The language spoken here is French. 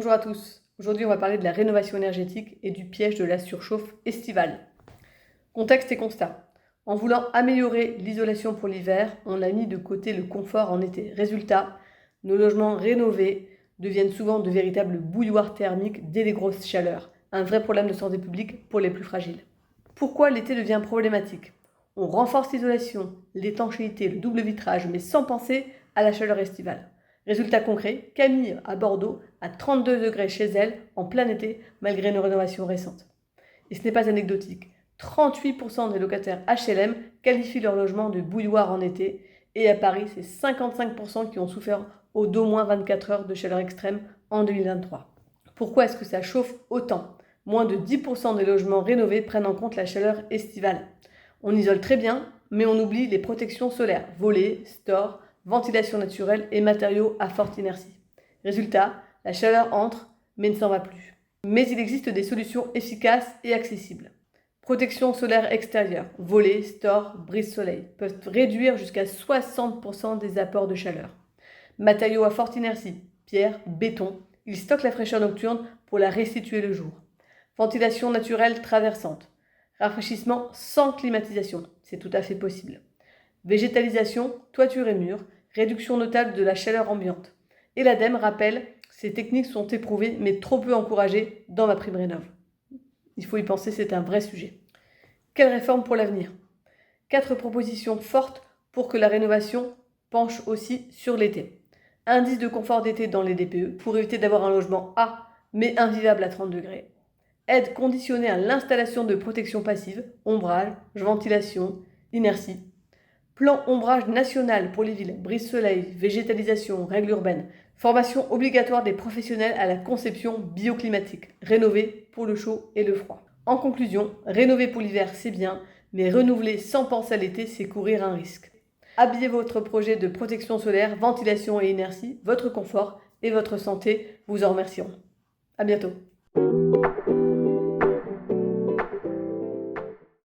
Bonjour à tous. Aujourd'hui, on va parler de la rénovation énergétique et du piège de la surchauffe estivale. Contexte et constat. En voulant améliorer l'isolation pour l'hiver, on a mis de côté le confort en été. Résultat, nos logements rénovés deviennent souvent de véritables bouilloires thermiques dès les grosses chaleurs. Un vrai problème de santé publique pour les plus fragiles. Pourquoi l'été devient problématique ? On renforce l'isolation, l'étanchéité, le double vitrage, mais sans penser à la chaleur estivale. Résultat concret, Camille à Bordeaux à 32 degrés chez elle en plein été malgré une rénovation récente. Et ce n'est pas anecdotique. 38% des locataires HLM qualifient leur logement de bouilloire en été et à Paris, c'est 55% qui ont souffert d'au moins 24 heures de chaleur extrême en 2023. Pourquoi est-ce que ça chauffe autant ? Moins de 10% des logements rénovés prennent en compte la chaleur estivale. On isole très bien, mais on oublie les protections solaires, volets, stores, ventilation naturelle et matériaux à forte inertie. Résultat, la chaleur entre, mais ne s'en va plus. Mais il existe des solutions efficaces et accessibles. Protection solaire extérieure, volets, stores, brise-soleil peuvent réduire jusqu'à 60% des apports de chaleur. Matériaux à forte inertie, pierre, béton, ils stockent la fraîcheur nocturne pour la restituer le jour. Ventilation naturelle traversante. Rafraîchissement sans climatisation, c'est tout à fait possible. Végétalisation, toiture et murs, réduction notable de la chaleur ambiante. Et l'ADEME rappelle, ces techniques sont éprouvées mais trop peu encouragées dans MaPrimeRénov'. Il faut y penser, c'est un vrai sujet. Quelle réforme pour l'avenir ? 4 propositions fortes pour que la rénovation penche aussi sur l'été. Indice de confort d'été dans les DPE pour éviter d'avoir un logement A mais invivable à 30 degrés. Aide conditionnée à l'installation de protection passive, ombrage, ventilation, inertie. Plan ombrage national pour les villes, brise-soleil, végétalisation, règles urbaines. Formation obligatoire des professionnels à la conception bioclimatique. Rénover pour le chaud et le froid. En conclusion, rénover pour l'hiver c'est bien, mais renouveler sans penser à l'été c'est courir un risque. Habillez votre projet de protection solaire, ventilation et inertie, votre confort et votre santé vous en remercieront. À bientôt.